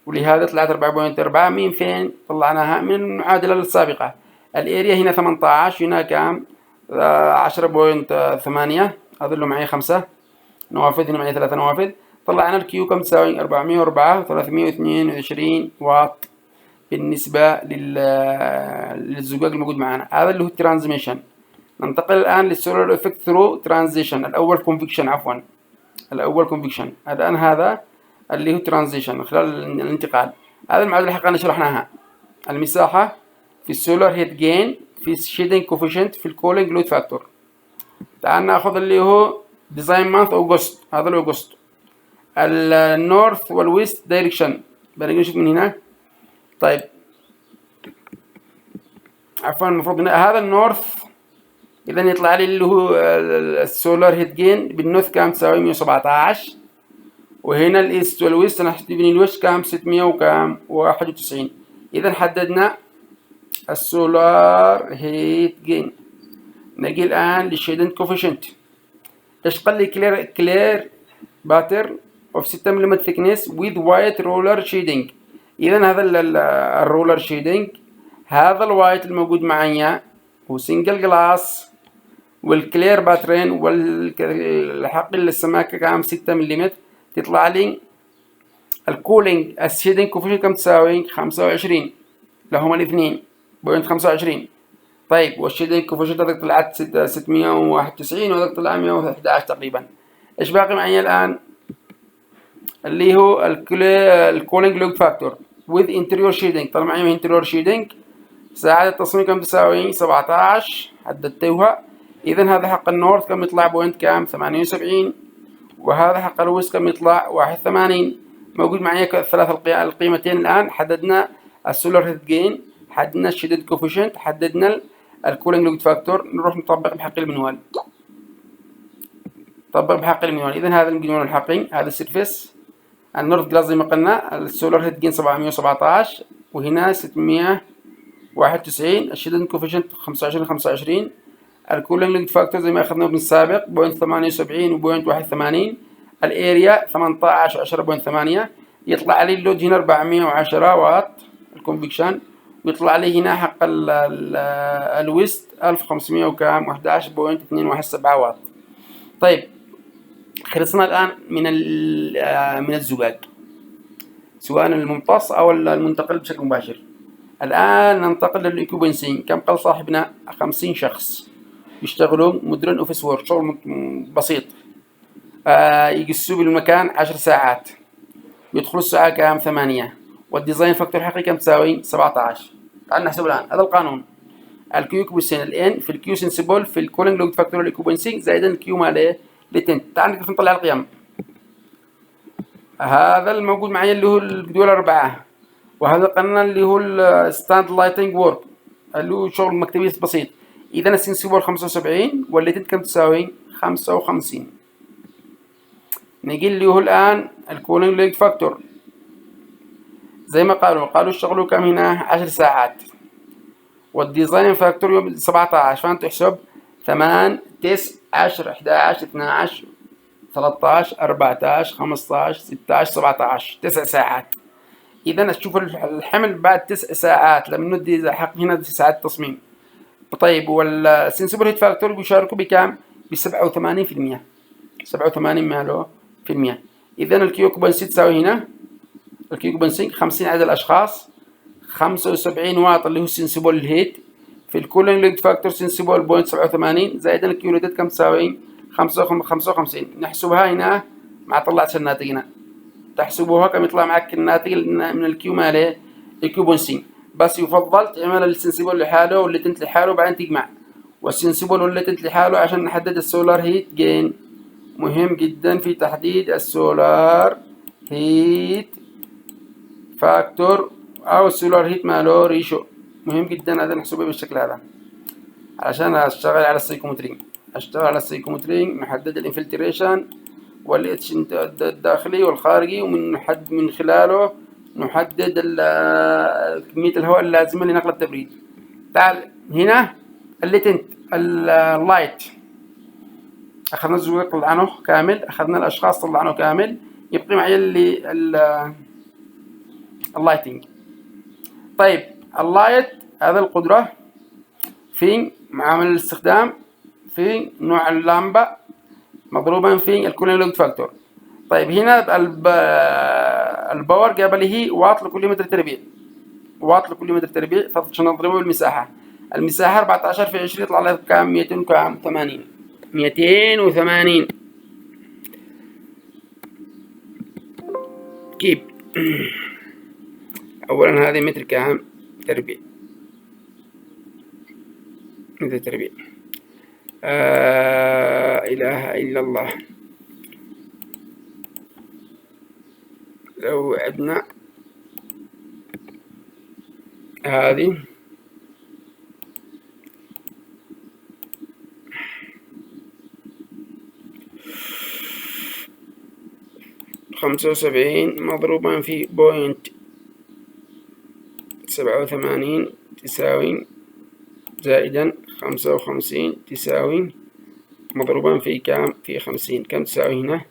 ولهذا طلعت 4.4. من فين طلعناها من المعادلة السابقة. الاريا هنا 18 هنا كام 10.8. هذا له معي 5 نوافذ هنا معي 3 نوافذ. طلعنا الكيو كم تساوي 404 322 واط بالنسبة للزجاج الموجود معنا. هذا اللي هو الترانزميشن. ننتقل الآن للسولار افكت ثرو ترانزيشن. الأول كونفكشن الأول كونفكشن. الآن هذا اللي هو ترانزيشن خلال الانتقال. هذا المعادلة الحقيقة شرحناها. المساحة في السولار هيت جين في الشيدنج كوفيشنت في الكولينج لود فاكتور. تعال ناخذ اللي هو ديزاين مانث اوغست، هذا الاوغست. النورث والويست دايركشن بنجي نشوف من هنا. طيب عفوا المفروض هذا النورث، اذا يطلع لي اللي هو السولار هيت جين بالنورث كام تساوي 117، وهنا الايست والويست نحسب من الويست كام 600 وكام 91. اذا حددنا السولار هيت جين. نجي الان للشيدنج كوفيشنت. ايش قال لي؟ كلير باترن اوف 6 ملم ثيكنس ويز وايت رولر شيدنج. اذا هذا الرولر شيدنج، هذا الوايت الموجود معايا هو سنجل جلاس، والكلير باترن والحق السماكه كام 6 ملم. تطلع لي الكولينج الشيدنج كوفيشنت كم تساوي 25 لهما الاثنين 0.25. طيب والشيدنج كوفيشنت هذاك طلعت 691 وهذاك طلع 111 تقريبا. ايش باقي معي الان؟ اللي هو الكولينج لود فاكتور with interior shading. طلع معي interior shading. ساعة التصميم كم تساوي 17 حددتوها. اذا هذا حق النورث كم يطلع بوينت كام 78، وهذا حق الويست كم يطلع 81. موجود معي الثلاث القيمتين الان. حددنا السولار هيت جين، حددنا الشيدنج كوفيشنت، حددنا الكولينج لود فاكتور. نروح نطبق بحق المنوال. طبق بحق المنوال. اذا هذا المنوال الحقي، هذا السيرفيس النورث جلاس زي ما قلنا السولار هيت جين 717 وهنا 691. الشيدنج كوفيشنت 25 الكولينج لود فاكتور زي ما اخذنا من السابق 0.78 و 0.81. الاريا 18 10.8. يطلع لي اللود هنا 410 واط الكونفكشن، ويطلع لي هنا حق الويست 1500 وكام 11.217 واط. طيب خلصنا الآن من الزجاج سواء الممتص أو المنتقل بشكل مباشر. الآن ننتقل للإكوبنسين. كم قال صاحبنا 50 شخص يشتغلون مودرن أوفيس وورك، شغل بسيط. يقسوا بالمكان 10 ساعات، يدخلوا الساعة كام 8، والديزاين فاكتور حقيقي كم تساوي 17. تعال نحسب الآن. هذا القانون الكيوكوبنسين الان في الكيو سنسبل في الكولينج لود فاكتور الإكوبنسين زائدا الكيو ماله لتنت. تعال نقدر نطلع القيم. هذا الموجود معي اللي هو الجدول 4، وهذا قلنا اللي هو الستاند لايتنج وورك اللي هو شغل مكتبي بسيط. اذا السنسبل 75 والليتنت كم تساوي 55. نجي اللي هو الان الكولينج لود فاكتور زي ما قالوا اشتغلوا كم هنا 10 ساعات، والديزاين فاكتور يوم 17. فانت تحسب 8 9 10 11 12 13 14 15 16 17 9 ساعات. اذا تشوف الحمل بعد 9 ساعات لما ندي حق هنا 9 ساعات تصميم. طيب والسنسبل هيت فاكتور بيشاركوا بكام؟ ب 87%. 87 ماله في المية. اذا الكيوكوبنسي تساوي هنا الكيوكوبنسي 50 عدد الاشخاص 75 واط اللي هو السنسبل هيت في الكولينج لود فاكتور سنسبل 0.87 زائدا الكيوليتد كم تساوي 55. نحسبها هنا مع طلعت الناتج هنا. تحسبوها كم يطلع معك الناتج من الكيو ماله الكيوبنسين. بس يفضل تعمل السنسبل لحاله والليتنت لحاله وبعدين تجمع، والسنسبل والليتنت لحاله عشان نحدد السولار هيت جين. مهم جدا في تحديد السولار هيت فاكتور او السولار هيت ماله ريشو. مهم جدا هذا نحسبه بالشكل هذا عشان اشتغل على السايكومتري. نحدد الانفلتريشن والاتش الداخلي والخارجي، من خلاله نحدد كمية الهواء اللازمة لنقل التبريد. تعال هنا الليتنت اللايت اخذنا الزجاج طلعناه كامل، اخذنا الاشخاص طلعناه كامل، يبقى معي اللي اللايتنج. طيب اللايت هذا القدرة في معامل الاستخدام في نوع اللمبة مضروبا في الكولينج لود فاكتور. طيب هنا الباور قبله واط لكل متر تربيع، فعشان نضربه بالمساحة. المساحة 14 في 20 يطلع لها كام 280. كيب. أولا هذه متر كام تربيع، متر تربيع. إله إلا الله. لو عدنا هذه 75 مضروبا في 0.87 تساوي زائدا 55 تساوي مضروبا في كام؟ في 50. كم تساوي هنا؟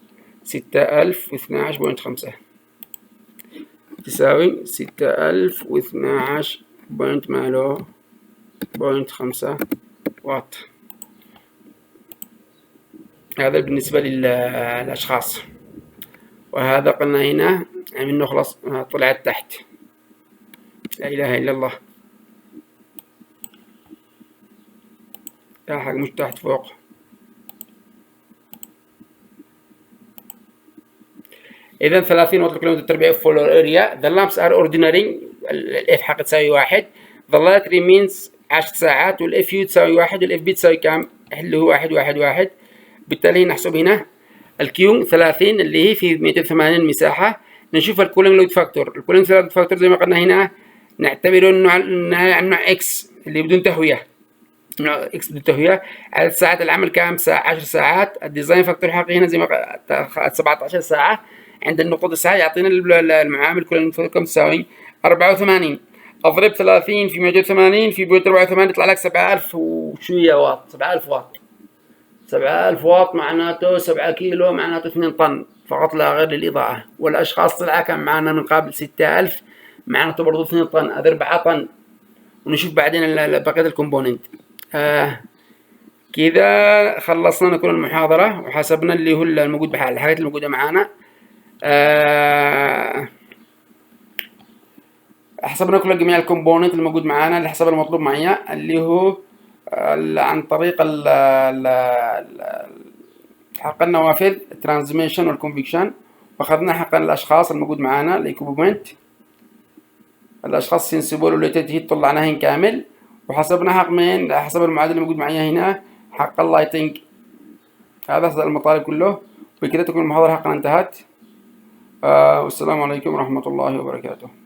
6012.5 تساوي 6012.5 واط. هذا بالنسبة للأشخاص. وهذا قلنا هنا منه خلاص طلعت تحت. لا إله إلا الله. لا حق مش تحت، فوق. إذا 30 واط لكيلومتر تربيع فول اريا. The lamps are ordinary. الإف حق تساوي 1. The light remains 10 ساعات، والإف يو تساوي 1، والإف بي تساوي كام؟ اللي هو 1. بالتالي نحسب هنا الكيو 30 اللي هي في 280 مساحة. نشوف الكولينج لود فاكتور. الكولينج لود فاكتور زي ما قلنا هنا نعتبره النوع اكس اللي بدون تهوية. نوع اكس بدون تهوية. عدد ساعات العمل كام؟ 10 ساعات. الديزاين فاكتور حقي هنا زي ما 17 ساعة. عند النقود الساعة يعطينا المعامل كولينج فاكتور كم تساوي؟ 84. اضرب 30 في 180 في 0.84 يطلع لك 7000 وشوية واط. 7000 واط. 7000 واط معناته 7 كيلو، معناته 2 طن فقط لا غير للإضاءة. والأشخاص طلع كم معنا من قبل؟ 6000، معناته برضو 2 طن. هذا 4 طن. ونشوف بعدين بقية الكومبوننت. كذا خلصنا كل المحاضرة وحسبنا اللي هو الموجود بحال الحاجات الموجودة معانا. حسبنا كل جميع الكومبوننت الموجود معانا اللي حسب المطلوب معايا، اللي هو عن طريق حق النوافذ الترانزميشن والكونفكشن. واخذنا حق الاشخاص الموجود معانا الايكوبمنت، الاشخاص سنسيبل والليتد هيت طلعناهن كامل. وحسبنا حق مين؟ حسب المعادله الموجود معايا هنا حق اللايتنج. هذا حسب المطالب كله. وبكده تكون المحاضره حقنا انتهت. والسلام عليكم ورحمه الله وبركاته.